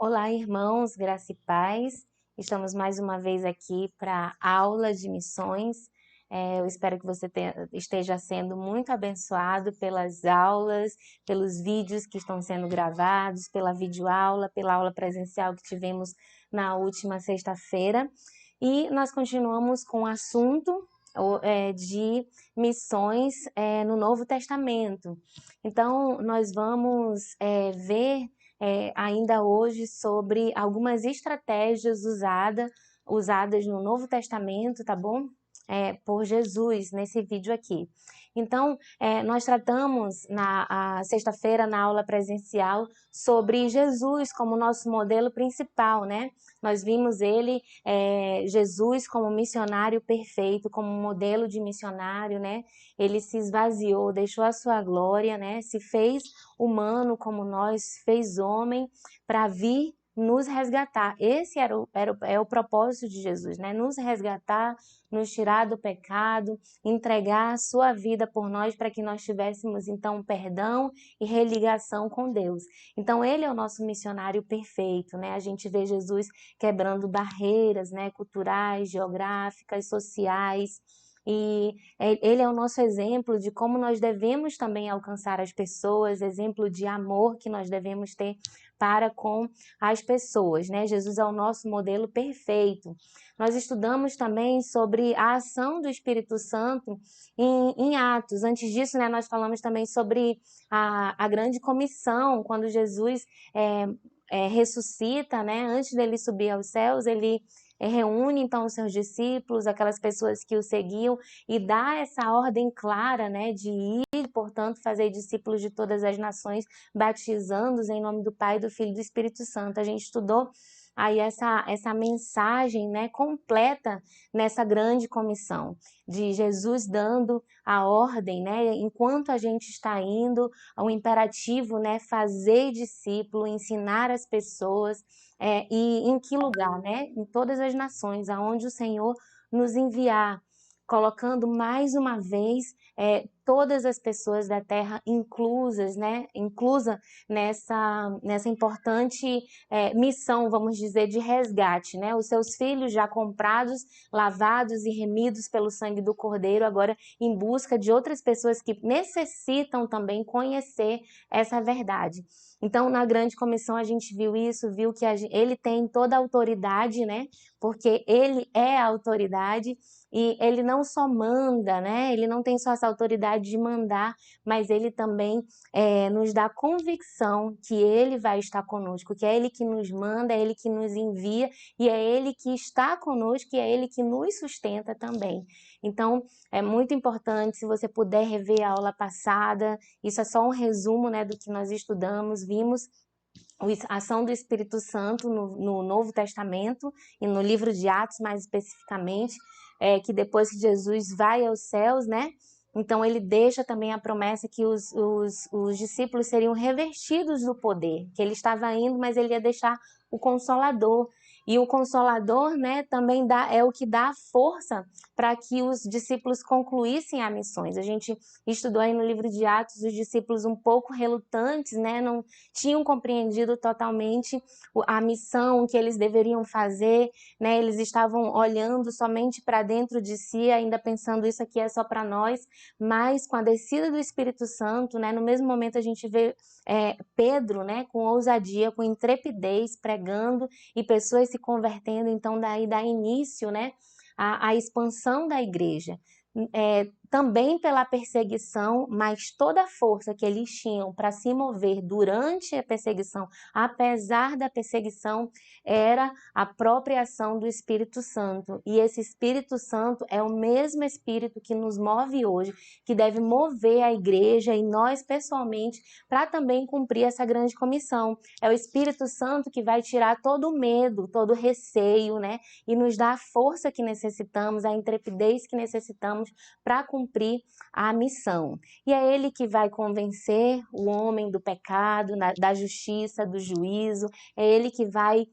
Olá, irmãos, graça e paz. Estamos mais uma vez aqui para a aula de missões. Eu espero que você esteja sendo muito abençoado pelas aulas, pelos vídeos que estão sendo gravados, pela videoaula, pela aula presencial que tivemos na última sexta-feira. E nós continuamos com o assunto de missões no Novo Testamento. Então, nós vamos ver ainda hoje sobre algumas estratégias usadas no Novo Testamento, tá bom? Por Jesus nesse vídeo aqui. Então, nós tratamos na sexta-feira, na aula presencial, sobre Jesus como nosso modelo principal, né? Nós vimos Jesus como missionário perfeito, como modelo de missionário, né? Ele se esvaziou, deixou a sua glória, né? Se fez humano como nós, fez homem para vir nos resgatar. Esse é o propósito de Jesus, né? Nos resgatar, nos tirar do pecado, entregar a sua vida por nós para que nós tivéssemos então perdão e religação com Deus. Então ele é o nosso missionário perfeito, né? A gente vê Jesus quebrando barreiras, né, culturais, geográficas, sociais. E ele é o nosso exemplo de como nós devemos também alcançar as pessoas, exemplo de amor que nós devemos ter para com as pessoas, né? Jesus é o nosso modelo perfeito. Nós estudamos também sobre a ação do Espírito Santo em Atos. Antes disso, né, nós falamos também sobre a grande comissão, quando Jesus ressuscita, né? Antes dele subir aos céus, ele reúne então os seus discípulos, aquelas pessoas que o seguiam, e dá essa ordem clara, né, de ir, portanto, fazer discípulos de todas as nações, batizando-os em nome do Pai, do Filho e do Espírito Santo. A gente estudou aí essa mensagem, né, completa nessa grande comissão, de Jesus dando a ordem, né, enquanto a gente está indo, o imperativo, né, fazer discípulo, ensinar as pessoas, e em que lugar, né? Em todas as nações, aonde o Senhor nos enviar, colocando mais uma vez todas as pessoas da terra inclusas, né? Inclusa nessa importante missão, vamos dizer, de resgate, né? Os seus filhos já comprados, lavados e remidos pelo sangue do Cordeiro, agora em busca de outras pessoas que necessitam também conhecer essa verdade. Então, na grande comissão a gente viu isso, viu que ele tem toda a autoridade, né? Porque ele é a autoridade e ele não só manda, né? Ele não tem só essa autoridade de mandar, mas ele também nos dá convicção que ele vai estar conosco, que é ele que nos manda, é ele que nos envia e é ele que está conosco e é ele que nos sustenta também. Então, é muito importante, se você puder rever a aula passada, isso é só um resumo, né, do que nós estudamos, vimos a ação do Espírito Santo no Novo Testamento e no livro de Atos, mais especificamente, que depois que Jesus vai aos céus, né? Então ele deixa também a promessa que os discípulos seriam revestidos do poder, que ele estava indo, mas ele ia deixar o Consolador. E o Consolador, né, também é o que dá a força para que os discípulos concluíssem as missões. A gente estudou aí no livro de Atos os discípulos um pouco relutantes, né, não tinham compreendido totalmente a missão que eles deveriam fazer, né? Eles estavam olhando somente para dentro de si, ainda pensando isso aqui é só para nós, mas com a descida do Espírito Santo, né, no mesmo momento a gente vê Pedro, né, com ousadia, com intrepidez, pregando e pessoas se convertendo, então daí dá início, né, a expansão da igreja. Também pela perseguição, mas toda a força que eles tinham para se mover durante a perseguição, apesar da perseguição, era a própria ação do Espírito Santo. E esse Espírito Santo é o mesmo Espírito que nos move hoje, que deve mover a igreja e nós pessoalmente para também cumprir essa grande comissão. É o Espírito Santo que vai tirar todo o medo, todo o receio, né? E nos dar a força que necessitamos, a intrepidez que necessitamos para cumprir a missão. E é ele que vai convencer o homem do pecado, da justiça, do juízo, é ele que vai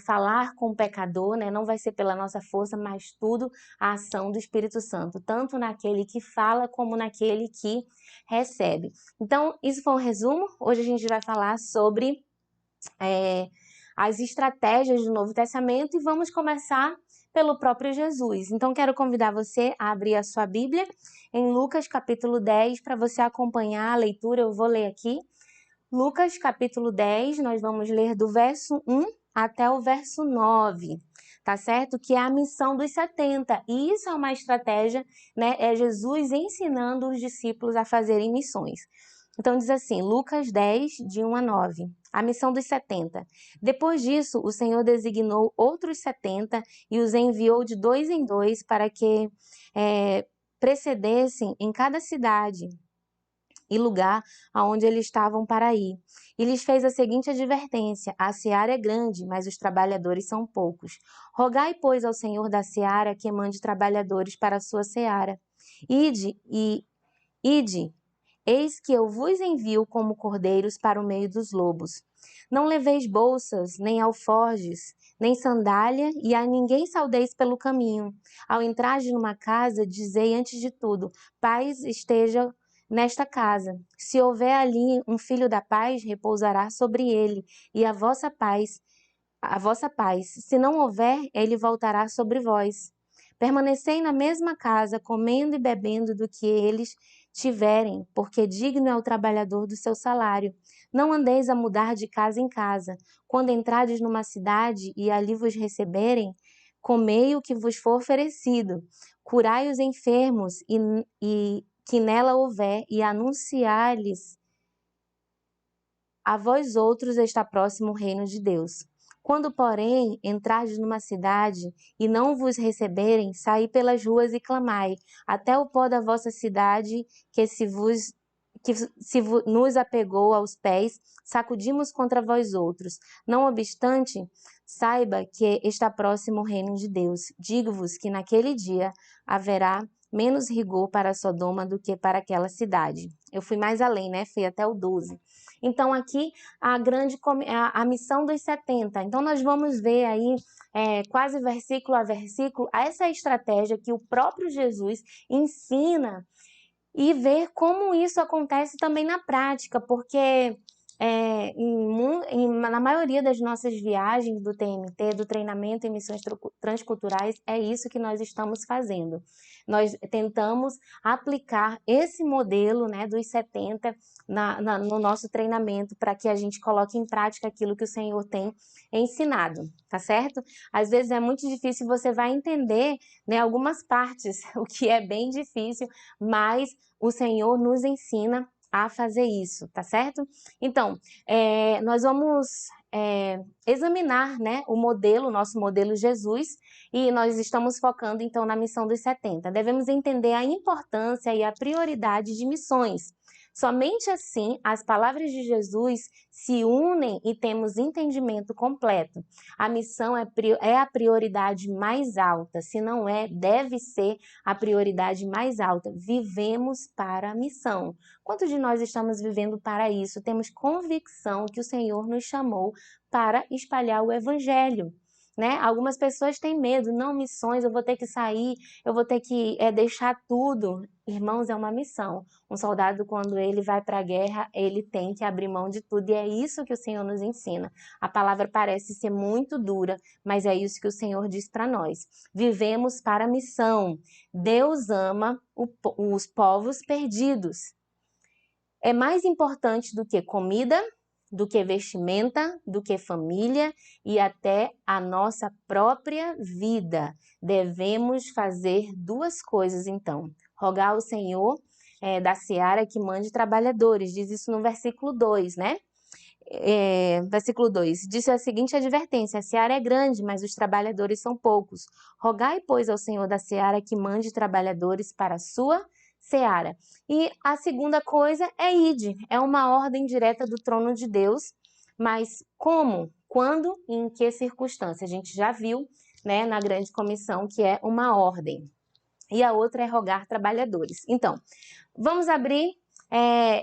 falar com o pecador, né? Não vai ser pela nossa força, mas tudo a ação do Espírito Santo, tanto naquele que fala como naquele que recebe. Então, isso foi um resumo. Hoje a gente vai falar sobre as estratégias do Novo Testamento e vamos começar pelo próprio Jesus. Então, quero convidar você a abrir a sua Bíblia em Lucas capítulo 10 para você acompanhar a leitura. Eu vou ler aqui. Lucas capítulo 10, nós vamos ler do verso 1 até o verso 9, tá certo? Que é a missão dos 70. E isso é uma estratégia, né? É Jesus ensinando os discípulos a fazerem missões. Então diz assim, Lucas 10, de 1 a 9, a missão dos 70. Depois disso, o Senhor designou outros 70 e os enviou de 2 em 2 para que precedessem em cada cidade e lugar aonde eles estavam para ir. E lhes fez a seguinte advertência: a seara é grande, mas os trabalhadores são poucos. Rogai, pois, ao Senhor da seara que mande trabalhadores para a sua seara. Ide, eis que eu vos envio como cordeiros para o meio dos lobos. Não leveis bolsas, nem alforjes, nem sandália, e a ninguém saudeis pelo caminho. Ao entrardes numa casa, dizei antes de tudo: paz esteja nesta casa. Se houver ali um filho da paz, repousará sobre ele, e a vossa paz. Se não houver, ele voltará sobre vós. Permanecei na mesma casa, comendo e bebendo do que eles tiverem, porque digno é o trabalhador do seu salário. Não andeis a mudar de casa em casa. Quando entrardes numa cidade e ali vos receberem, comei o que vos for oferecido. Curai os enfermos e que nela houver, e anunciar-lhes a vós outros está próximo o reino de Deus. Quando, porém, entrardes numa cidade e não vos receberem, saí pelas ruas e clamai, até o pó da vossa cidade, nos apegou aos pés, sacudimos contra vós outros. Não obstante, saiba que está próximo o reino de Deus. Digo-vos que naquele dia haverá menos rigor para Sodoma do que para aquela cidade. Eu fui mais além, né? Fui até o 12. Então, aqui, a missão dos 70. Então, nós vamos ver aí, quase versículo a versículo, essa estratégia que o próprio Jesus ensina e ver como isso acontece também na prática, porque na maioria das nossas viagens do TMT, do treinamento em missões transculturais, é isso que nós estamos fazendo. Nós tentamos aplicar esse modelo, né, dos 70 no nosso treinamento para que a gente coloque em prática aquilo que o Senhor tem ensinado, tá certo? Às vezes é muito difícil, você vai entender, né, algumas partes, o que é bem difícil, mas o Senhor nos ensina a fazer isso, tá certo? Então, nós vamos examinar, né, o nosso modelo Jesus, e nós estamos focando então na missão dos 70. Devemos entender a importância e a prioridade de missões. Somente assim as palavras de Jesus se unem e temos entendimento completo. A missão é a prioridade mais alta, se não é, deve ser a prioridade mais alta. Vivemos para a missão. Quantos de nós estamos vivendo para isso? Temos convicção que o Senhor nos chamou para espalhar o Evangelho, né? Algumas pessoas têm medo, não, missões, eu vou ter que sair, eu vou ter que deixar tudo. Irmãos, é uma missão. Um soldado, quando ele vai para a guerra, ele tem que abrir mão de tudo, e é isso que o Senhor nos ensina. A palavra parece ser muito dura, mas é isso que o Senhor diz para nós. Vivemos para a missão. Deus ama os povos perdidos. É mais importante do que comida, do que vestimenta, do que família e até a nossa própria vida. Devemos fazer duas coisas, então. Rogar ao Senhor da seara que mande trabalhadores. Diz isso no versículo 2, né? Versículo 2. Disse a seguinte advertência: a seara é grande, mas os trabalhadores são poucos. Rogai, pois, ao Senhor da seara que mande trabalhadores para a sua seara. E a segunda coisa é ide, é uma ordem direta do trono de Deus, mas como, quando e em que circunstância? A gente já viu, né, na grande comissão que é uma ordem. E a outra é rogar trabalhadores. Então, vamos abrir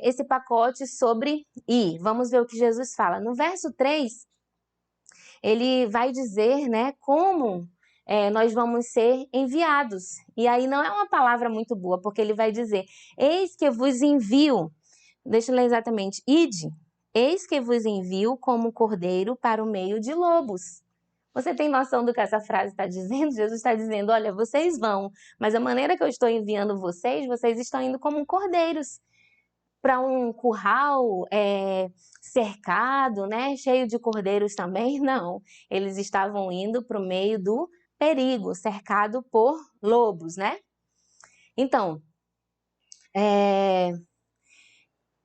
esse pacote sobre ir. Vamos ver o que Jesus fala. No verso 3, ele vai dizer, né, como nós vamos ser enviados. E aí não é uma palavra muito boa, porque ele vai dizer: eis que vos envio, deixa eu ler exatamente, ide, Eis que vos envio como cordeiro para o meio de lobos. Você tem noção do que essa frase está dizendo? Jesus está dizendo, olha, vocês vão, mas a maneira que eu estou enviando vocês, vocês estão indo como cordeiros para um curral cercado, né, cheio de cordeiros também. Não, eles estavam indo para o meio do perigo, cercado por lobos, né? Então,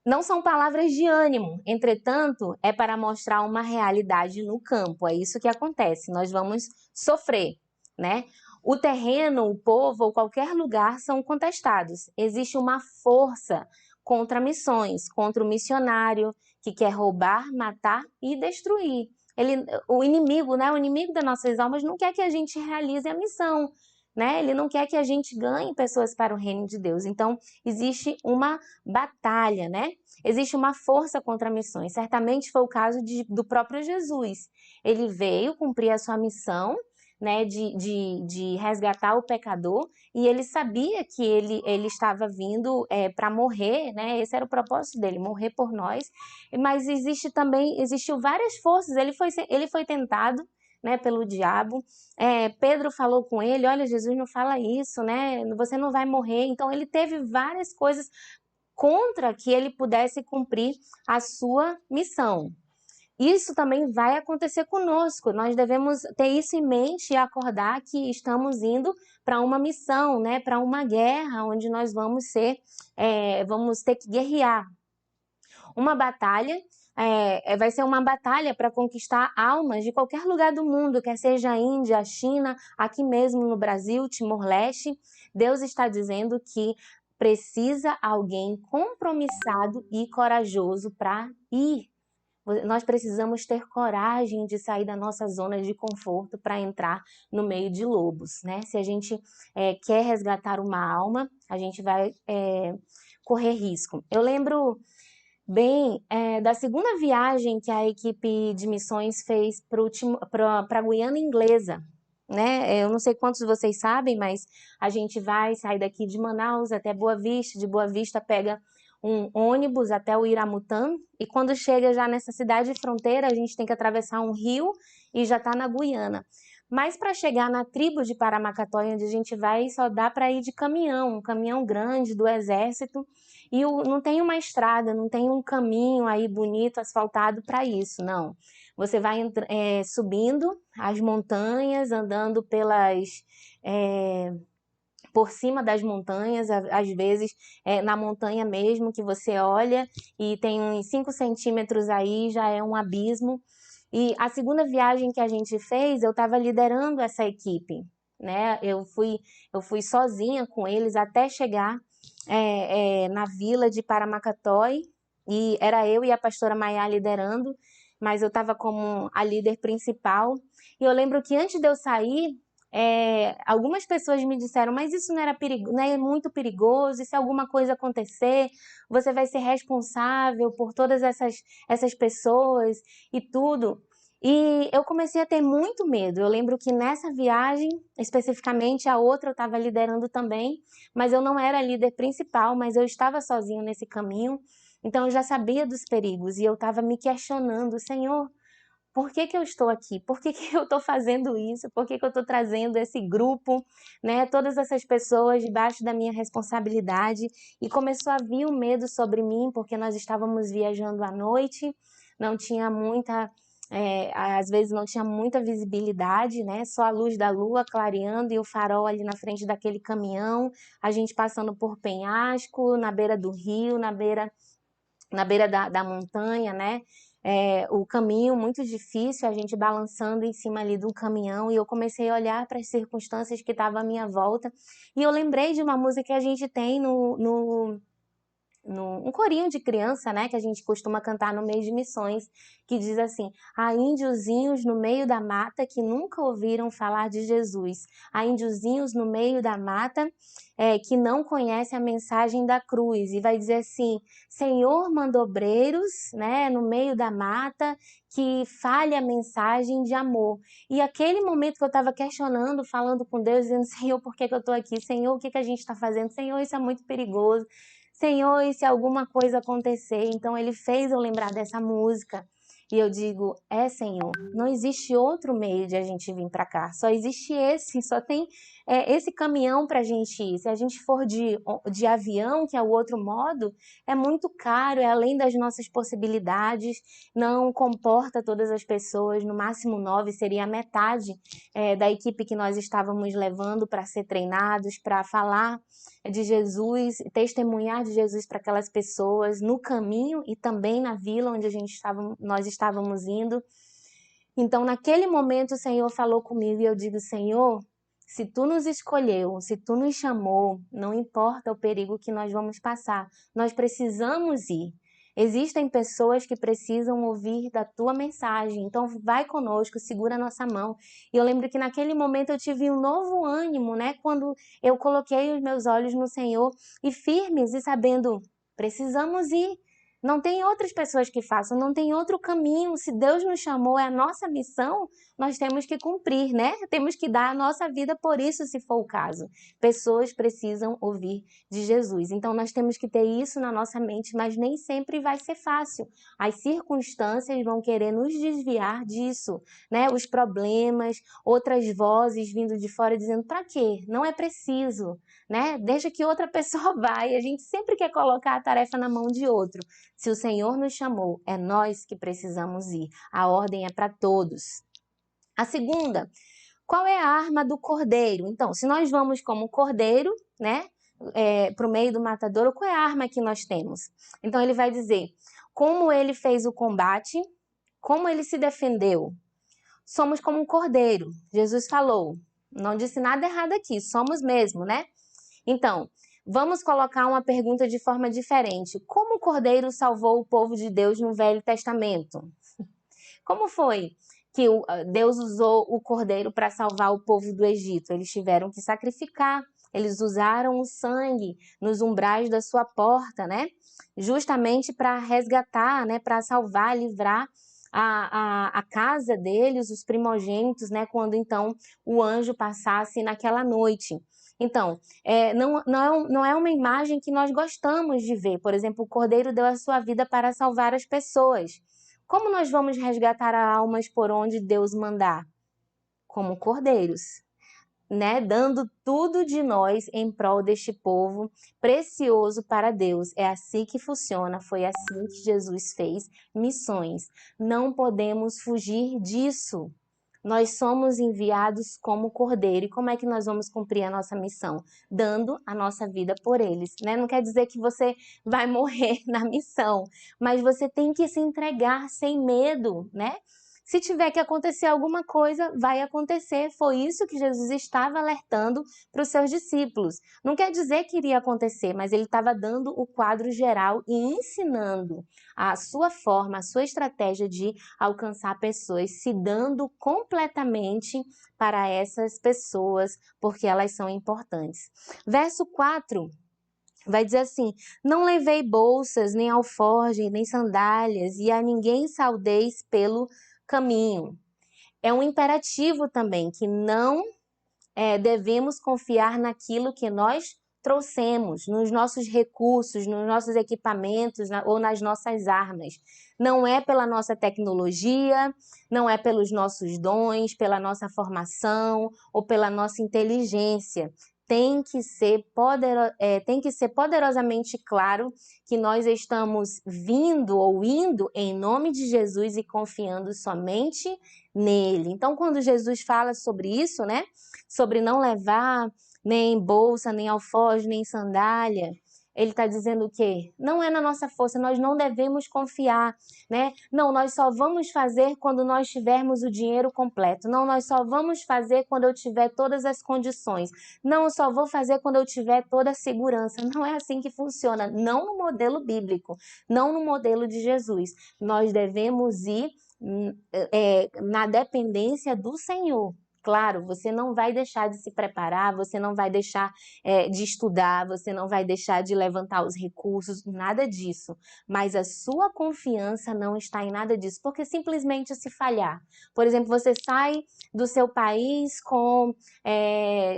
não são palavras de ânimo, entretanto, é para mostrar uma realidade no campo. É isso que acontece, nós vamos sofrer, né? O terreno, o povo ou qualquer lugar são contestados. Existe uma força contra missões, contra o missionário que quer roubar, matar e destruir. O inimigo, né? O inimigo das nossas almas não quer que a gente realize a missão, né? Ele não quer que a gente ganhe pessoas para o reino de Deus. Então, existe uma batalha, né? Existe uma força contra missões. Certamente foi o caso do próprio Jesus. Ele veio cumprir a sua missão, né, de resgatar o pecador, e ele sabia que ele estava vindo para morrer, né? Esse era o propósito dele, morrer por nós. Mas existiu várias forças. Ele foi tentado, né, pelo diabo. Pedro falou com ele, olha, Jesus não fala isso, né? Você não vai morrer. Então ele teve várias coisas contra que ele pudesse cumprir a sua missão. Isso também vai acontecer conosco. Nós devemos ter isso em mente e acordar que estamos indo para uma missão, né? Para uma guerra onde nós vamos ter que guerrear. Uma batalha vai ser uma batalha para conquistar almas de qualquer lugar do mundo, quer seja a Índia, a China, aqui mesmo no Brasil, Timor-Leste. Deus está dizendo que precisa alguém compromissado e corajoso para ir. Nós precisamos ter coragem de sair da nossa zona de conforto para entrar no meio de lobos, né? Se a gente quer resgatar uma alma, a gente vai correr risco. Eu lembro bem da segunda viagem que a equipe de missões fez para a Guiana Inglesa, né? Eu não sei quantos de vocês sabem, mas a gente vai sair daqui de Manaus até Boa Vista, de Boa Vista pega um ônibus até o Iramutã, e quando chega já nessa cidade fronteira, a gente tem que atravessar um rio e já está na Guiana. Mas para chegar na tribo de Paramacató, onde a gente vai, só dá para ir de caminhão, um caminhão grande do exército, e não tem uma estrada, não tem um caminho aí bonito, asfaltado para isso, não. Você vai subindo as montanhas, andando por cima das montanhas, às vezes na montanha mesmo, que você olha e tem uns 5 centímetros aí, já é um abismo. E a segunda viagem que a gente fez, eu estava liderando essa equipe, né? Eu fui sozinha com eles até chegar na vila de Paramacatói, e era eu e a pastora Maiá liderando, mas eu estava como a líder principal. E eu lembro que antes de eu sair, algumas pessoas me disseram, mas isso não é muito perigoso, e se alguma coisa acontecer, você vai ser responsável por todas essas pessoas e tudo. E eu comecei a ter muito medo. Eu lembro que nessa viagem, especificamente a outra eu estava liderando também, mas eu não era a líder principal, mas eu estava sozinho nesse caminho, então eu já sabia dos perigos e eu estava me questionando, Senhor, por que que eu estou aqui? Por que que eu estou fazendo isso? Por que que eu estou trazendo esse grupo, né? Todas essas pessoas debaixo da minha responsabilidade. E começou a vir o medo sobre mim, porque nós estávamos viajando à noite, não tinha às vezes não tinha muita visibilidade, né? Só a luz da lua clareando e o farol ali na frente daquele caminhão, a gente passando por penhasco, na beira do rio, na beira da montanha, né? O caminho muito difícil, a gente balançando em cima ali do caminhão, e eu comecei a olhar para as circunstâncias que estavam à minha volta, e eu lembrei de uma música que a gente tem um corinho de criança, né, que a gente costuma cantar no meio de missões, que diz assim: há índiozinhos no meio da mata que nunca ouviram falar de Jesus, há índiozinhos no meio da mata que não conhecem a mensagem da cruz, e vai dizer assim: Senhor, mandobreiros, né, no meio da mata, que fale a mensagem de amor. E aquele momento que eu estava questionando, falando com Deus, dizendo: Senhor, por que que eu estou aqui? Senhor, o que que a gente está fazendo? Senhor, isso é muito perigoso. Senhor, e se alguma coisa acontecer? Então ele fez eu lembrar dessa música. E eu digo, Senhor, não existe outro meio de a gente vir para cá, só existe esse, só tem esse caminhão para a gente ir. Se a gente for de avião, que é o outro modo, é muito caro, é além das nossas possibilidades, não comporta todas as pessoas, no máximo 9, seria a metade da equipe que nós estávamos levando para ser treinados, para falar de Jesus, testemunhar de Jesus para aquelas pessoas no caminho e também na vila onde nós estávamos indo. Então, naquele momento, o Senhor falou comigo e eu digo, Senhor, se Tu nos escolheu, se Tu nos chamou, não importa o perigo que nós vamos passar, nós precisamos ir. Existem pessoas que precisam ouvir da Tua mensagem, então vai conosco, segura a nossa mão. E eu lembro que naquele momento eu tive um novo ânimo, né? Quando eu coloquei os meus olhos no Senhor e firmes e sabendo, precisamos ir. Não tem outras pessoas que façam, não tem outro caminho. Se Deus nos chamou, é a nossa missão, nós temos que cumprir, né? Temos que dar a nossa vida por isso, se for o caso. Pessoas precisam ouvir de Jesus. Então, nós temos que ter isso na nossa mente, mas nem sempre vai ser fácil. As circunstâncias vão querer nos desviar disso, né? Os problemas, outras vozes vindo de fora dizendo, para quê? Não é preciso, né? Deixa que outra pessoa vá. E a gente sempre quer colocar a tarefa na mão de outro. Se o Senhor nos chamou, é nós que precisamos ir. A ordem é para todos. A segunda, qual é a arma do cordeiro? Então, se nós vamos como cordeiro, né, para o meio do matadouro, qual é a arma que nós temos? Então, ele vai dizer como ele fez o combate, como ele se defendeu. Somos como um cordeiro. Jesus falou, não disse nada errado aqui, somos mesmo, né? Então, vamos colocar uma pergunta de forma diferente. Como o Cordeiro salvou o povo de Deus no Velho Testamento? Como foi que Deus usou o Cordeiro para salvar o povo do Egito? Eles tiveram que sacrificar, eles usaram o sangue nos umbrais da sua porta, né? Justamente para resgatar, né? Para salvar, livrar a casa deles, os primogênitos, né? Quando então o anjo passasse naquela noite. Então, não é uma imagem que nós gostamos de ver. Por exemplo, o Cordeiro deu a sua vida para salvar as pessoas. Como nós vamos resgatar almas por onde Deus mandar? Como cordeiros, né? Dando tudo de nós em prol deste povo precioso para Deus. É assim que funciona, foi assim que Jesus fez missões. Não podemos fugir disso. Nós somos enviados como cordeiro. E como é que nós vamos cumprir a nossa missão? Dando a nossa vida por eles, né? Não quer dizer que você vai morrer na missão, mas você tem que se entregar sem medo, né? Se tiver que acontecer alguma coisa, vai acontecer. Foi isso que Jesus estava alertando para os seus discípulos. Não quer dizer que iria acontecer, mas ele estava dando o quadro geral e ensinando a sua forma, a sua estratégia de alcançar pessoas, se dando completamente para essas pessoas, porque elas são importantes. Verso 4 vai dizer assim, não levei bolsas, nem alforje, nem sandálias, e a ninguém saudeis pelo caminho. É um imperativo também, que não devemos confiar naquilo que nós trouxemos, nos nossos recursos, nos nossos equipamentos ou nas nossas armas. Não é pela nossa tecnologia, não é pelos nossos dons, pela nossa formação ou pela nossa inteligência. Tem que ser poderosamente claro que nós estamos vindo ou indo em nome de Jesus e confiando somente nele. Então, quando Jesus fala sobre isso, né? Sobre não levar nem bolsa, nem alforje, nem sandália, ele está dizendo o quê? Não é na nossa força, nós não devemos confiar, né? Não, nós só vamos fazer quando nós tivermos o dinheiro completo. Não, nós só vamos fazer quando eu tiver todas as condições. Não, eu só vou fazer quando eu tiver toda a segurança. Não é assim que funciona, não no modelo bíblico, não no modelo de Jesus. Nós devemos ir na dependência do Senhor. Claro, você não vai deixar de se preparar, você não vai deixar de estudar, você não vai deixar de levantar os recursos, nada disso. Mas a sua confiança não está em nada disso, porque simplesmente se falhar. Por exemplo, você sai do seu país com...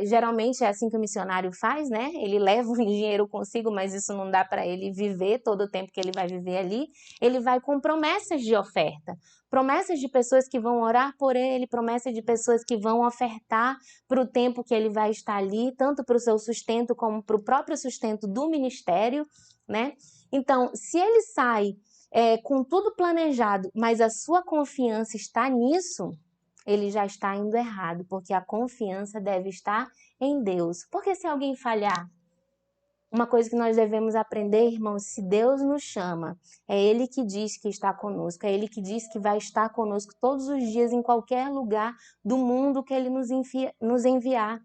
geralmente é assim que o missionário faz, né? Ele leva o dinheiro consigo, mas isso não dá para ele viver todo o tempo que ele vai viver ali. Ele vai com promessas de oferta. Promessas de pessoas que vão orar por ele, promessas de pessoas que vão ofertar para o tempo que ele vai estar ali, tanto para o seu sustento como para o próprio sustento do ministério, né? Então, se ele sai com tudo planejado, mas a sua confiança está nisso, ele já está indo errado, porque a confiança deve estar em Deus. Porque se alguém falhar, uma coisa que nós devemos aprender, irmãos, se Deus nos chama, é Ele que diz que está conosco, é Ele que diz que vai estar conosco todos os dias, em qualquer lugar do mundo que Ele nos enviar.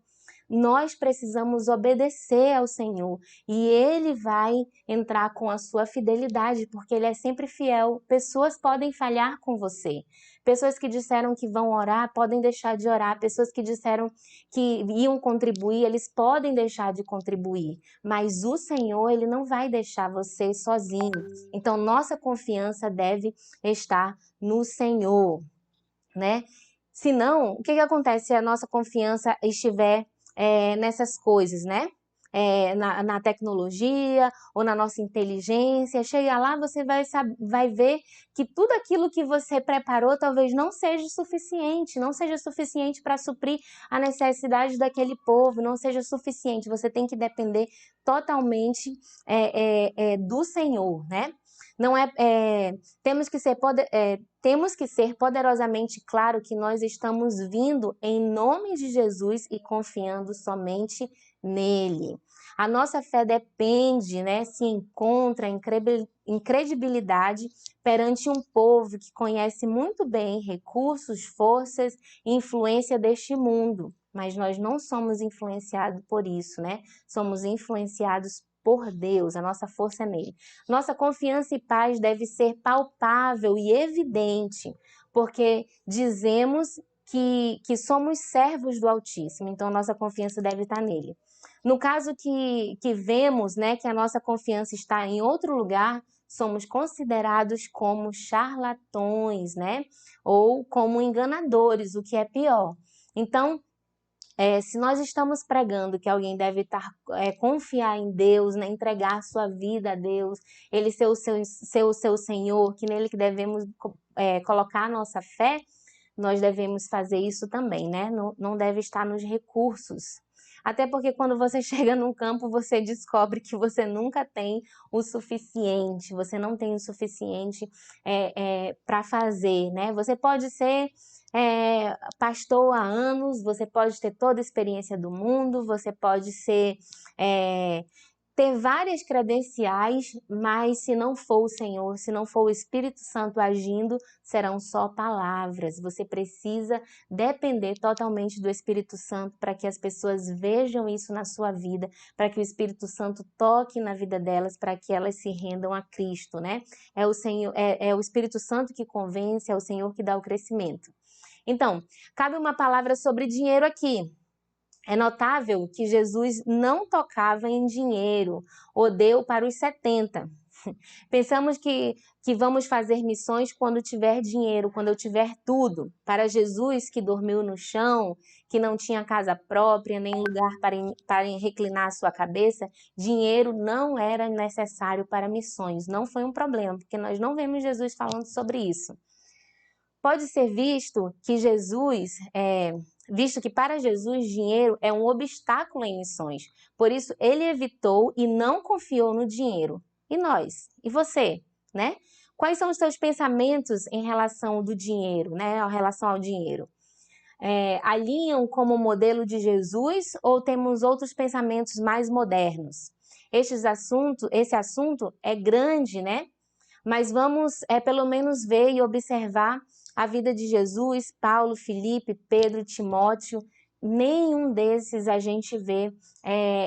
Nós precisamos obedecer ao Senhor e Ele vai entrar com a sua fidelidade, porque Ele é sempre fiel. Pessoas podem falhar com você. Pessoas que disseram que vão orar podem deixar de orar. Pessoas que disseram que iam contribuir, eles podem deixar de contribuir. Mas o Senhor, Ele não vai deixar você sozinho. Então, nossa confiança deve estar no Senhor, né? Senão, o que acontece se a nossa confiança estiver nessas coisas, né? Na tecnologia ou na nossa inteligência? Chega lá, você vai ver que tudo aquilo que você preparou talvez não seja suficiente para suprir a necessidade daquele povo, não seja suficiente. Você tem que depender totalmente do Senhor, né? Não temos que ser poderosamente claro que nós estamos vindo em nome de Jesus e confiando somente nele. A nossa fé depende, né, se encontra em credibilidade perante um povo que conhece muito bem recursos, forças e influência deste mundo. Mas nós não somos influenciados por isso, né? Somos influenciados por Deus, a nossa força é nele. Nossa confiança e paz deve ser palpável e evidente, porque dizemos que somos servos do Altíssimo, então nossa confiança deve estar nele. No caso que vemos, né, que a nossa confiança está em outro lugar, somos considerados como charlatões, né, ou como enganadores, o que é pior. Então, se nós estamos pregando que alguém deve confiar em Deus, né, entregar sua vida a Deus, Ele ser o seu Senhor, que nele que devemos colocar a nossa fé, nós devemos fazer isso também, né? Não deve estar nos recursos. Até porque quando você chega num campo, você descobre que você nunca tem o suficiente, você não tem o suficiente para fazer, né? Você pode ser pastor há anos, você pode ter toda a experiência do mundo, você pode ter várias credenciais, mas se não for o Senhor, se não for o Espírito Santo agindo, serão só palavras. Você precisa depender totalmente do Espírito Santo para que as pessoas vejam isso na sua vida, para que o Espírito Santo toque na vida delas, para que elas se rendam a Cristo, né? É o Senhor, é o Espírito Santo que convence, é o Senhor que dá o crescimento. Então, cabe uma palavra sobre dinheiro aqui. É notável que Jesus não tocava em dinheiro, ou deu para os 70. Pensamos que vamos fazer missões quando tiver dinheiro, quando eu tiver tudo. Para Jesus, que dormiu no chão, que não tinha casa própria, nem lugar para reclinar a sua cabeça, dinheiro não era necessário para missões. Não foi um problema, porque nós não vemos Jesus falando sobre isso. Pode ser visto que para Jesus dinheiro é um obstáculo em missões. Por isso, ele evitou e não confiou no dinheiro. E nós? E você? Né? Quais são os seus pensamentos em relação do dinheiro, né? Em relação ao dinheiro? Alinham como modelo de Jesus ou temos outros pensamentos mais modernos? Esse assunto é grande, né? Mas vamos pelo menos ver e observar a vida de Jesus, Paulo, Filipe, Pedro, Timóteo. Nenhum desses a gente vê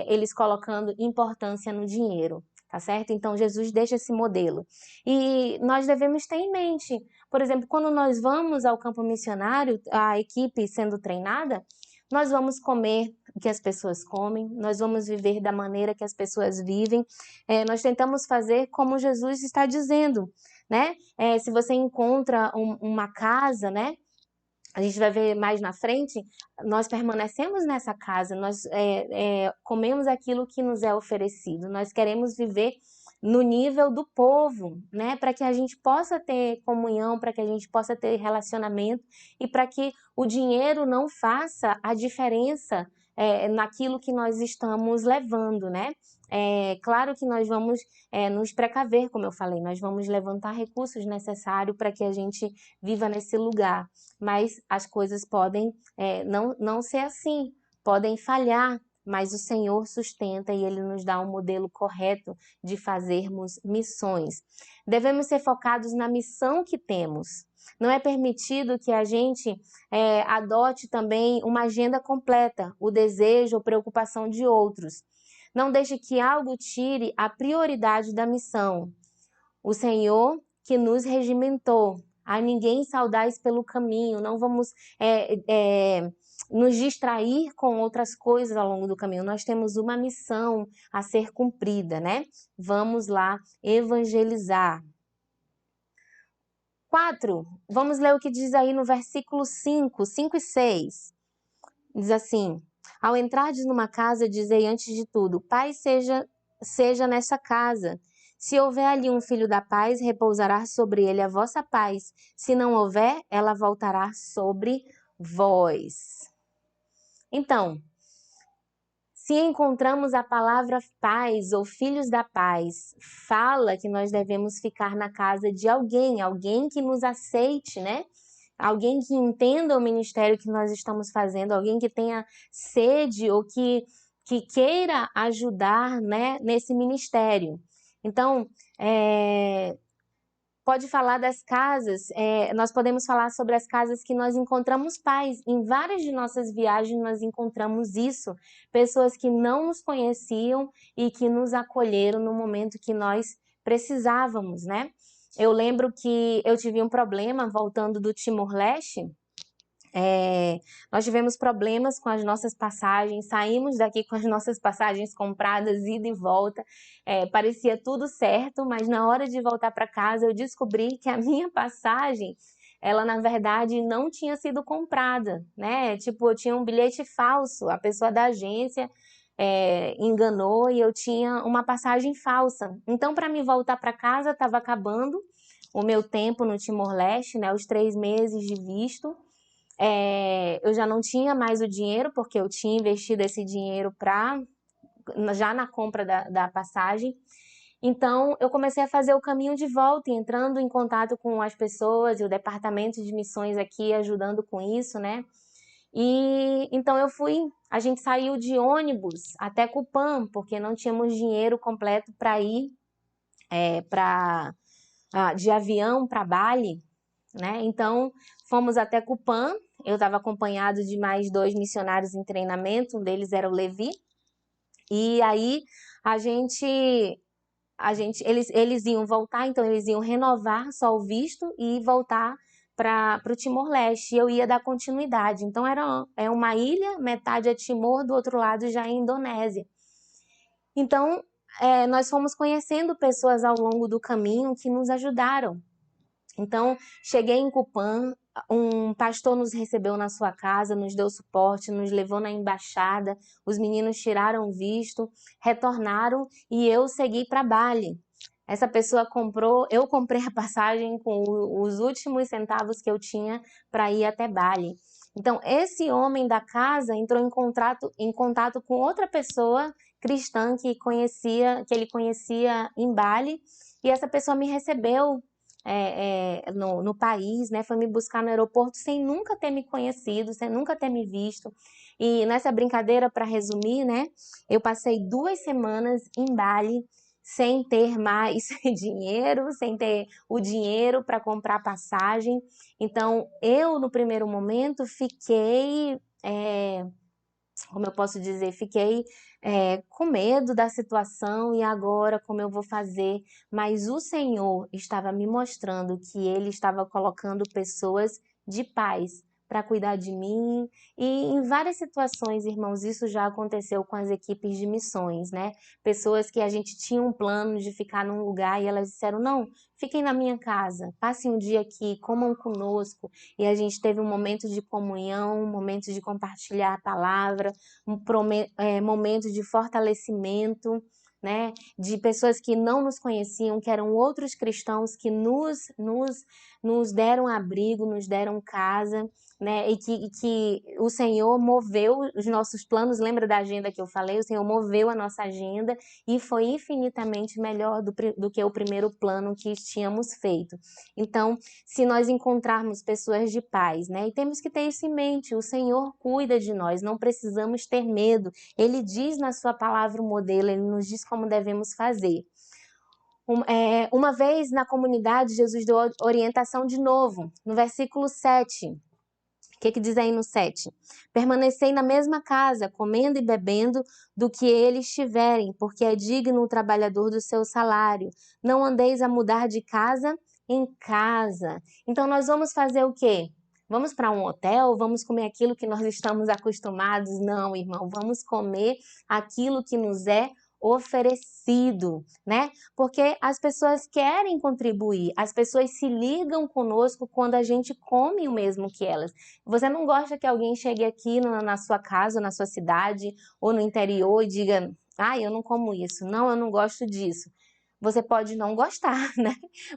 eles colocando importância no dinheiro. tá certo? Então, Jesus deixa esse modelo. E nós devemos ter em mente, por exemplo, quando nós vamos ao campo missionário, a equipe sendo treinada, nós vamos comer o que as pessoas comem, nós vamos viver da maneira que as pessoas vivem, nós tentamos fazer como Jesus está dizendo, né? Se você encontra uma casa, né? A gente vai ver mais na frente, nós permanecemos nessa casa, nós comemos aquilo que nos é oferecido, nós queremos viver no nível do povo, né? Para que a gente possa ter comunhão, para que a gente possa ter relacionamento e para que o dinheiro não faça a diferença naquilo que nós estamos levando, né? Claro que nós vamos nos precaver, como eu falei, nós vamos levantar recursos necessários para que a gente viva nesse lugar, mas as coisas podem não ser assim, podem falhar, mas o Senhor sustenta e Ele nos dá um modelo correto de fazermos missões. Devemos ser focados na missão que temos. Não é permitido que a gente adote também uma agenda completa, o desejo ou preocupação de outros. Não deixe que algo tire a prioridade da missão. O Senhor que nos regimentou. A ninguém saudais pelo caminho. Não vamos nos distrair com outras coisas ao longo do caminho. Nós temos uma missão a ser cumprida, né? Vamos lá evangelizar. 4. Vamos ler o que diz aí no versículo 5 e 6. Diz assim: ao entrardes numa casa, dizei antes de tudo, paz seja nessa casa. Se houver ali um filho da paz, repousará sobre ele a vossa paz. Se não houver, ela voltará sobre vós. Então, se encontramos a palavra paz ou filhos da paz, fala que nós devemos ficar na casa de alguém que nos aceite, né? Alguém que entenda o ministério que nós estamos fazendo, alguém que tenha sede ou que queira ajudar, né, nesse ministério. Então, pode falar das casas, nós podemos falar sobre as casas que nós encontramos paz. Em várias de nossas viagens nós encontramos isso, pessoas que não nos conheciam e que nos acolheram no momento que nós precisávamos, né? Eu lembro que eu tive um problema voltando do Timor-Leste. Nós tivemos problemas com as nossas passagens, saímos daqui com as nossas passagens compradas, ida e volta, parecia tudo certo, mas na hora de voltar para casa eu descobri que a minha passagem, ela na verdade não tinha sido comprada, né? Tipo, eu tinha um bilhete falso, a pessoa da agência enganou e eu tinha uma passagem falsa. Então, para me voltar para casa, estava acabando o meu tempo no Timor-Leste, né? Os 3 meses de visto. Eu já não tinha mais o dinheiro, porque eu tinha investido esse dinheiro já na compra da passagem. Então, eu comecei a fazer o caminho de volta, entrando em contato com as pessoas e o departamento de missões aqui ajudando com isso, né? E então a gente saiu de ônibus até Cupam, porque não tínhamos dinheiro completo para ir de avião para Bali, né? Então, fomos até Cupam, eu estava acompanhado de mais 2 missionários em treinamento, um deles era o Levi, e aí eles iam voltar, então eles iam renovar só o visto e voltar para o Timor-Leste, e eu ia dar continuidade. Então, é uma ilha, metade é Timor, do outro lado já é Indonésia. Então, nós fomos conhecendo pessoas ao longo do caminho que nos ajudaram. Então, cheguei em Cupam, um pastor nos recebeu na sua casa, nos deu suporte, nos levou na embaixada, os meninos tiraram o visto, retornaram e eu segui para Bali. Essa pessoa eu comprei a passagem com os últimos centavos que eu tinha para ir até Bali. Então, esse homem da casa entrou em contato com outra pessoa cristã que ele conhecia em Bali, e essa pessoa me recebeu no país, né? Foi me buscar no aeroporto sem nunca ter me conhecido, sem nunca ter me visto. E nessa brincadeira, para resumir, né? Eu passei 2 semanas em Bali sem ter mais dinheiro, sem ter o dinheiro para comprar passagem. Então, eu, no primeiro momento, fiquei como eu posso dizer, fiquei com medo da situação e agora como eu vou fazer? Mas o Senhor estava me mostrando que Ele estava colocando pessoas de paz para cuidar de mim e em várias situações, irmãos, isso já aconteceu com as equipes de missões, né? Pessoas que a gente tinha um plano de ficar num lugar e elas disseram, não, fiquem na minha casa, passem um dia aqui, comam conosco. E a gente teve um momento de comunhão, um momento de compartilhar a palavra, momento de fortalecimento, né, de pessoas que não nos conheciam, que eram outros cristãos que nos deram abrigo, nos deram casa, né, e que o Senhor moveu os nossos planos, lembra da agenda que eu falei? O Senhor moveu a nossa agenda e foi infinitamente melhor do que o primeiro plano que tínhamos feito. Então, se nós encontrarmos pessoas de paz, né? E temos que ter isso em mente, o Senhor cuida de nós, não precisamos ter medo. Ele diz na sua palavra o modelo, ele nos diz como devemos fazer. Uma vez na comunidade, Jesus deu orientação de novo, no versículo 7. O que diz aí no 7? Permanecei na mesma casa, comendo e bebendo do que eles tiverem, porque é digno o trabalhador do seu salário. Não andeis a mudar de casa em casa. Então nós vamos fazer o quê? Vamos para um hotel? Vamos comer aquilo que nós estamos acostumados? Não, irmão, vamos comer aquilo que nos é oferecido, né? Porque as pessoas querem contribuir, as pessoas se ligam conosco quando a gente come o mesmo que elas. Você não gosta que alguém chegue aqui na sua casa, na sua cidade ou no interior e diga, eu não como isso, não, eu não gosto disso. Você pode não gostar, né?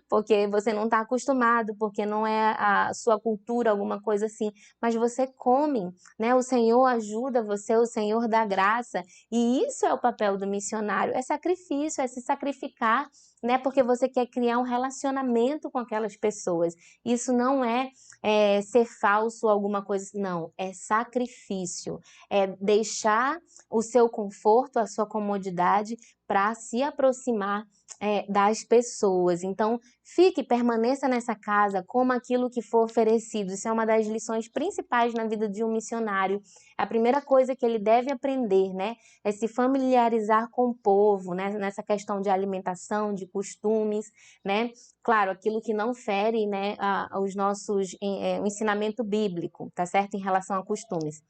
Porque você não está acostumado, porque não é a sua cultura, alguma coisa assim. Mas você come, né? O Senhor ajuda você, o Senhor dá graça. E isso é o papel do missionário, é sacrifício, é se sacrificar, né? Porque você quer criar um relacionamento com aquelas pessoas. Isso não é ser falso ou alguma coisa, não, é sacrifício, é deixar o seu conforto, a sua comodidade para se aproximar das pessoas. Então, permaneça nessa casa, coma aquilo que for oferecido. Isso é uma das lições principais na vida de um missionário. A primeira coisa que ele deve aprender, né, é se familiarizar com o povo, né, nessa questão de alimentação, de costumes, né? Claro, aquilo que não fere, né, os nossos, o ensinamento bíblico, tá certo? Em relação a costumes.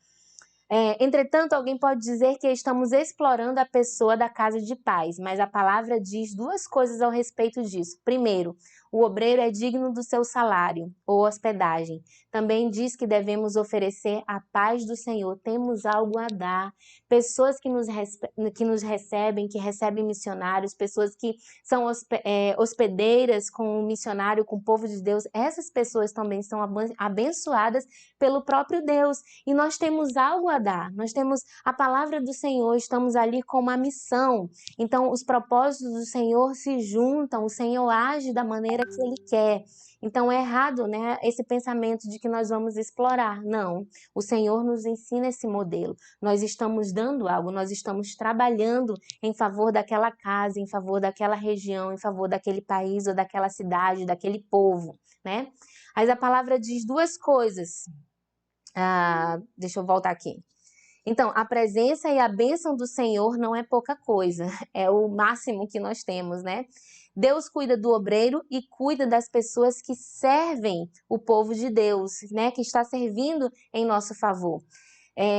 Entretanto, alguém pode dizer que estamos explorando a pessoa da casa de paz, mas a palavra diz duas coisas ao respeito disso. Primeiro, o obreiro é digno do seu salário ou hospedagem. Também diz que devemos oferecer a paz do Senhor. Temos algo a dar. Pessoas que nos recebem, que recebem missionários, pessoas que são hospedeiras com o missionário, com o povo de Deus. Essas pessoas também são abençoadas pelo próprio Deus. E nós temos algo a dar, nós temos a palavra do Senhor, estamos ali com uma missão. Então, os propósitos do Senhor se juntam, o Senhor age da maneira que Ele quer. Então, é errado, né, esse pensamento de que nós vamos explorar. Não, o Senhor nos ensina esse modelo. Nós estamos dando algo, nós estamos trabalhando em favor daquela casa, em favor daquela região, em favor daquele país ou daquela cidade, daquele povo, né? Mas a palavra diz duas coisas. Deixa eu voltar aqui. Então, a presença e a bênção do Senhor não é pouca coisa, é o máximo que nós temos, né? Deus cuida do obreiro e cuida das pessoas que servem o povo de Deus, né? Que está servindo em nosso favor.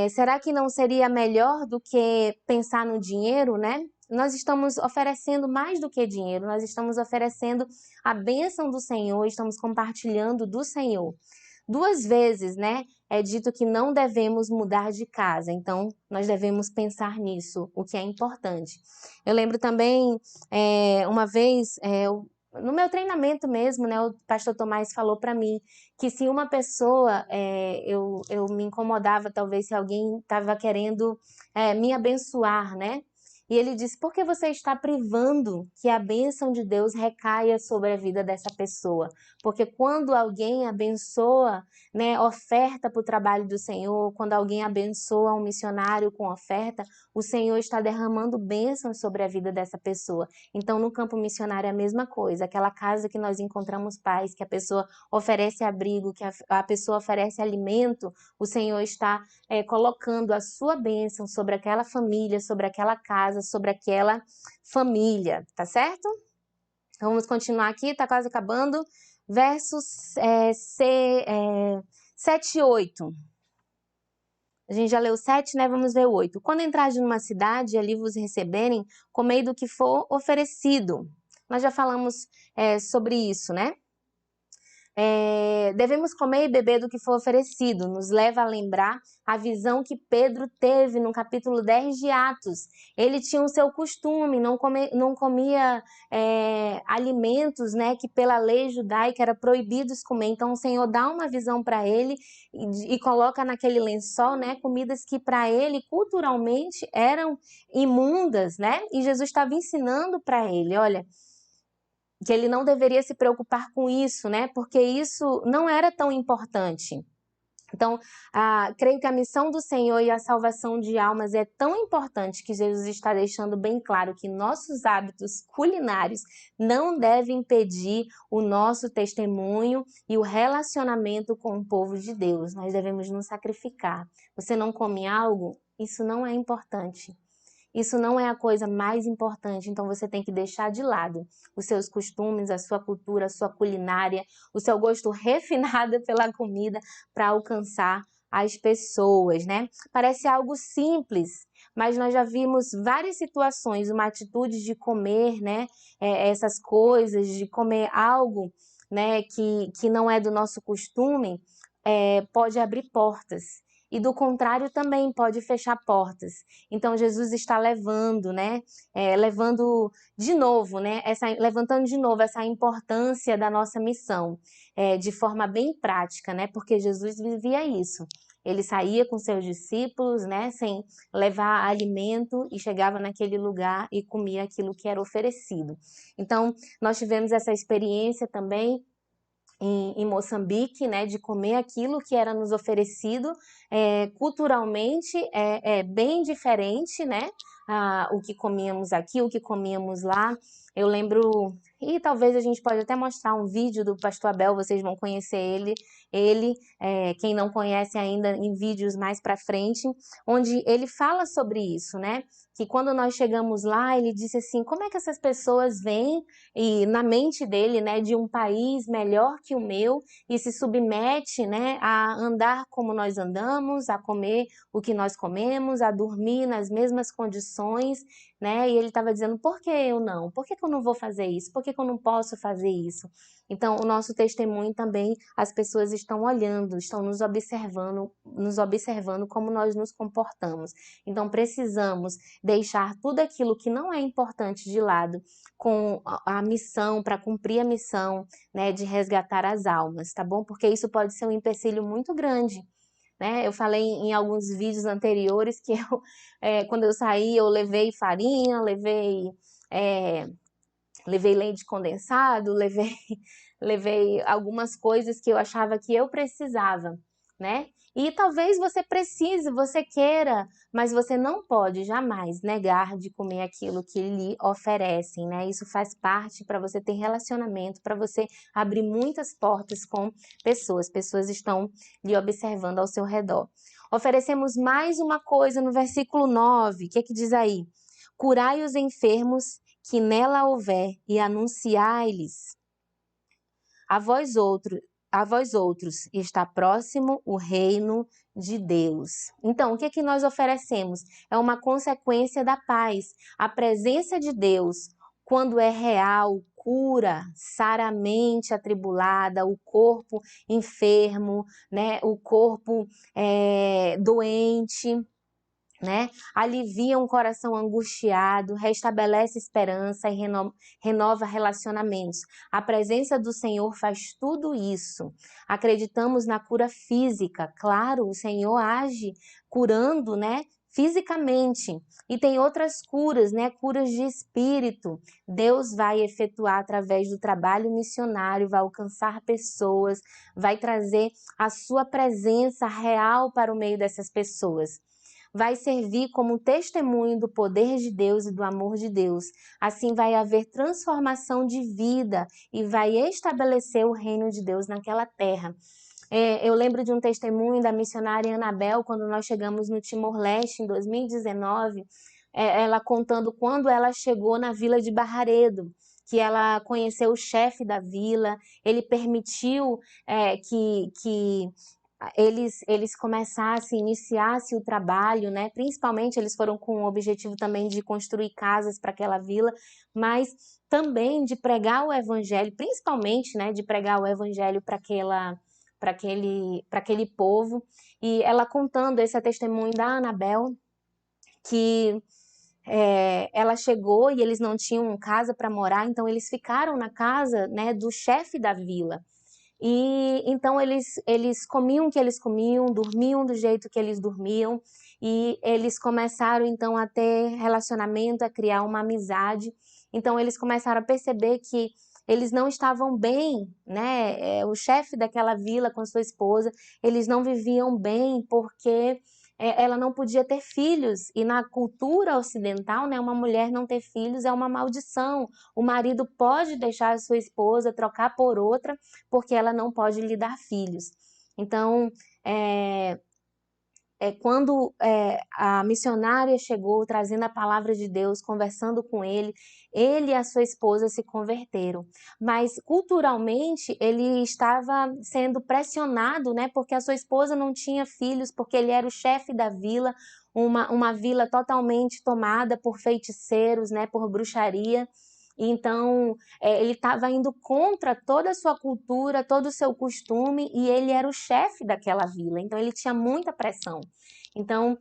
Será que não seria melhor do que pensar no dinheiro, né? Nós estamos oferecendo mais do que dinheiro, nós estamos oferecendo a bênção do Senhor, estamos compartilhando do Senhor. Duas vezes, né, é dito que não devemos mudar de casa, então nós devemos pensar nisso, o que é importante. Eu lembro também, uma vez, no meu treinamento mesmo, né, o pastor Tomás falou para mim que se uma pessoa, eu me incomodava talvez se alguém estava querendo me abençoar, né, E ele disse, por que você está privando que a bênção de Deus recaia sobre a vida dessa pessoa? Porque quando alguém abençoa, né, oferta para o trabalho do Senhor, quando alguém abençoa um missionário com oferta, o Senhor está derramando bênçãos sobre a vida dessa pessoa. Então, no campo missionário é a mesma coisa. Aquela casa que nós encontramos paz, que a pessoa oferece abrigo, que a pessoa oferece alimento, o Senhor está colocando a sua bênção sobre aquela família, sobre aquela casa, sobre aquela família, tá certo? Então, vamos continuar aqui, tá quase acabando. Versos 7 e 8. A gente já leu 7, né? Vamos ver o 8. Quando entrares numa cidade e ali vos receberem, comei do que for oferecido. Nós já falamos sobre isso, né? Devemos comer e beber do que for oferecido. Nos leva a lembrar a visão que Pedro teve no capítulo 10 de Atos. Ele tinha o seu costume, não comia alimentos, né, que pela lei judaica era proibidos comer. Então o Senhor dá uma visão para ele e coloca naquele lençol, né, comidas que para ele culturalmente eram imundas, né? E Jesus estava ensinando para ele, olha, que ele não deveria se preocupar com isso, né? Porque isso não era tão importante. Então, creio que a missão do Senhor e a salvação de almas é tão importante que Jesus está deixando bem claro que nossos hábitos culinários não devem impedir o nosso testemunho e o relacionamento com o povo de Deus. Nós devemos nos sacrificar. Você não come algo? Isso não é importante. Isso não é a coisa mais importante, então você tem que deixar de lado os seus costumes, a sua cultura, a sua culinária, o seu gosto refinado pela comida para alcançar as pessoas, né? Parece algo simples, mas nós já vimos várias situações, uma atitude de comer, né? Essas coisas, de comer algo, né? Que não é do nosso costume, pode abrir portas. E do contrário também pode fechar portas. Então Jesus está levando, né? Levando de novo, né? Levantando de novo essa importância da nossa missão, de forma bem prática, né? Porque Jesus vivia isso. Ele saía com seus discípulos, né? Sem levar alimento e chegava naquele lugar e comia aquilo que era oferecido. Então nós tivemos essa experiência também em Moçambique, né, de comer aquilo que era nos oferecido, culturalmente é bem diferente, né, o que comíamos aqui, o que comíamos lá. Eu lembro, e talvez a gente pode até mostrar um vídeo do Pastor Abel, vocês vão conhecer ele, quem não conhece ainda, em vídeos mais para frente, onde ele fala sobre isso, né, que quando nós chegamos lá, ele disse assim, como é que essas pessoas vêm e na mente dele, né, de um país melhor que o meu e se submete, né, a andar como nós andamos, a comer o que nós comemos, a dormir nas mesmas condições, né, e ele estava dizendo, por que eu não? Por que eu não vou fazer isso? Por que eu não posso fazer isso? Então, o nosso testemunho também, as pessoas estão olhando, estão nos observando como nós nos comportamos. Então, precisamos deixar tudo aquilo que não é importante de lado com a missão, para cumprir a missão, né, de resgatar as almas, tá bom? Porque isso pode ser um empecilho muito grande, né? Eu falei em alguns vídeos anteriores que quando eu saí, eu levei farinha, levei leite condensado, levei algumas coisas que eu achava que eu precisava, né? E talvez você precise, você queira, mas você não pode jamais negar de comer aquilo que lhe oferecem, né? Isso faz parte para você ter relacionamento, para você abrir muitas portas com pessoas. Pessoas estão lhe observando ao seu redor. Oferecemos mais uma coisa no versículo 9. O que é que diz aí? Curai os enfermos que nela houver e anunciai-lhes a vós outros está próximo o reino de Deus. Então, o que é que nós oferecemos? É uma consequência da paz. A presença de Deus, quando é real, cura, sara a mente atribulada, o corpo enfermo, né? O corpo doente, né? Alivia um coração angustiado, restabelece esperança e renova relacionamentos. A presença do Senhor faz tudo isso. Acreditamos na cura física, claro, o Senhor age curando, né? fisicamente. E tem outras curas, né? Curas de espírito. Deus vai efetuar através do trabalho missionário, vai alcançar pessoas, vai trazer a sua presença real para o meio dessas pessoas. Vai servir como testemunho do poder de Deus e do amor de Deus. Assim vai haver transformação de vida e vai estabelecer o reino de Deus naquela terra. Eu lembro de um testemunho da missionária Anabel, quando nós chegamos no Timor-Leste, em 2019, ela contando quando ela chegou na vila de Barreiro, que ela conheceu o chefe da vila, ele permitiu que eles começassem, iniciassem o trabalho, né? Principalmente eles foram com o objetivo também de construir casas para aquela vila, mas também de pregar o evangelho, principalmente, né, de pregar o evangelho para aquele povo. E ela contando, esse é testemunho da Anabel, que ela chegou e eles não tinham casa para morar, então eles ficaram na casa, né, do chefe da vila. E então eles comiam o que eles comiam, dormiam do jeito que eles dormiam, e eles começaram então a ter relacionamento, a criar uma amizade. Então eles começaram a perceber que eles não estavam bem, né? O chefe daquela vila com sua esposa, eles não viviam bem porque ela não podia ter filhos. E na cultura ocidental, né, uma mulher não ter filhos é uma maldição. O marido pode deixar a sua esposa, trocar por outra, porque ela não pode lhe dar filhos. Então, quando a missionária chegou trazendo a palavra de Deus, conversando com ele e a sua esposa se converteram. Mas culturalmente ele estava sendo pressionado, né, porque a sua esposa não tinha filhos, porque ele era o chefe da vila, uma vila totalmente tomada por feiticeiros, né, por bruxaria. Então, ele estava indo contra toda a sua cultura, todo o seu costume, e ele era o chefe daquela vila, então ele tinha muita pressão. Então,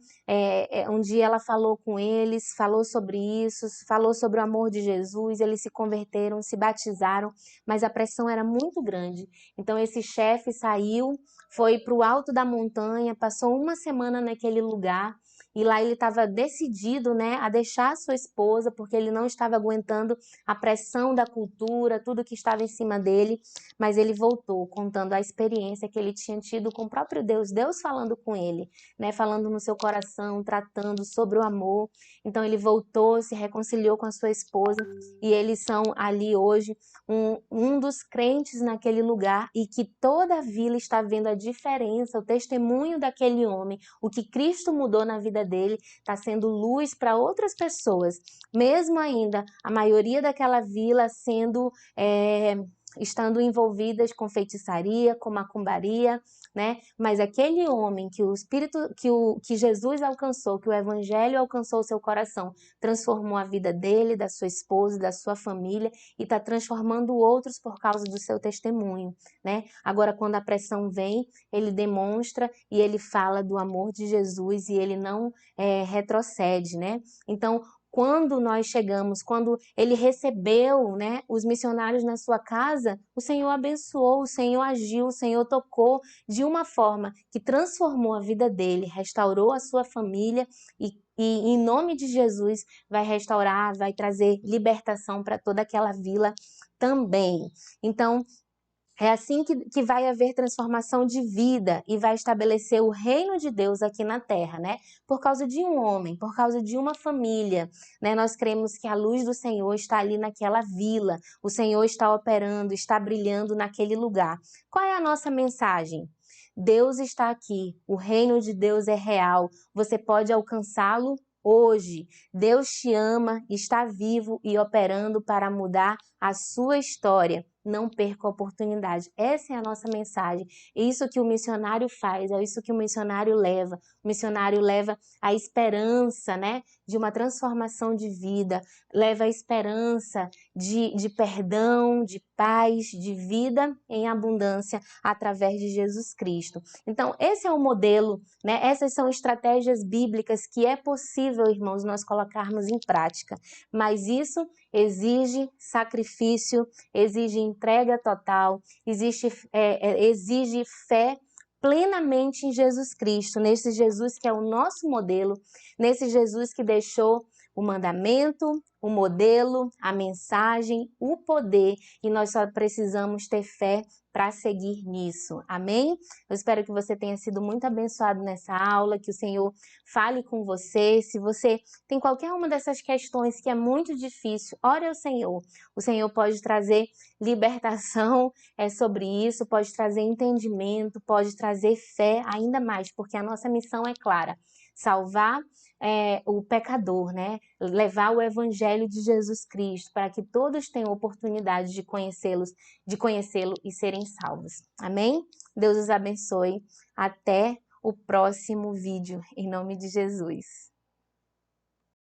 um dia ela falou com eles, falou sobre isso, falou sobre o amor de Jesus, eles se converteram, se batizaram, mas a pressão era muito grande. Então, esse chefe saiu, foi para o alto da montanha, passou uma semana naquele lugar, e lá ele estava decidido, né, a deixar a sua esposa, porque ele não estava aguentando a pressão da cultura, tudo que estava em cima dele, mas ele voltou contando a experiência que ele tinha tido com o próprio Deus, Deus falando com ele, né, falando no seu coração, tratando sobre o amor. Então ele voltou, se reconciliou com a sua esposa e eles são ali hoje um dos crentes naquele lugar, e que toda a vila está vendo a diferença, o testemunho daquele homem, o que Cristo mudou na vida dele, está sendo luz para outras pessoas, mesmo ainda a maioria daquela vila estando envolvidas com feitiçaria, com macumbaria, né? Mas aquele homem que o Espírito, que Jesus alcançou, que o Evangelho alcançou o seu coração, transformou a vida dele, da sua esposa, da sua família, e está transformando outros por causa do seu testemunho, né? Agora, quando a pressão vem, ele demonstra e ele fala do amor de Jesus e ele não retrocede, né? Então, quando nós chegamos, quando ele recebeu, né, os missionários na sua casa, o Senhor abençoou, o Senhor agiu, o Senhor tocou de uma forma que transformou a vida dele, restaurou a sua família e em nome de Jesus vai restaurar, vai trazer libertação para toda aquela vila também. Então, é assim que vai haver transformação de vida e vai estabelecer o reino de Deus aqui na terra, né? Por causa de um homem, por causa de uma família, né? Nós cremos que a luz do Senhor está ali naquela vila, o Senhor está operando, está brilhando naquele lugar. Qual é a nossa mensagem? Deus está aqui, o reino de Deus é real, você pode alcançá-lo hoje. Deus te ama, está vivo e operando para mudar a sua história. Não perca a oportunidade. Essa é a nossa mensagem. É isso que o missionário faz, é isso que o missionário leva. O missionário leva a esperança, né, de uma transformação de vida, leva a esperança de perdão, de paz, de vida em abundância através de Jesus Cristo. Então, esse é o modelo, né? Essas são estratégias bíblicas que é possível, irmãos, nós colocarmos em prática. Mas isso exige sacrifício, exige entrega total, exige fé plenamente em Jesus Cristo, nesse Jesus que é o nosso modelo, nesse Jesus que deixou o mandamento, o modelo, a mensagem, o poder, e nós só precisamos ter fé para seguir nisso. Amém? Eu espero que você tenha sido muito abençoado nessa aula, que o Senhor fale com você. Se você tem qualquer uma dessas questões que é muito difícil, ore ao Senhor. O Senhor pode trazer libertação sobre isso, pode trazer entendimento, pode trazer fé ainda mais, porque a nossa missão é clara: salvar o pecador, né? Levar o evangelho de Jesus Cristo para que todos tenham oportunidade de conhecê-lo e serem salvos. Amém? Deus os abençoe. Até o próximo vídeo, em nome de Jesus.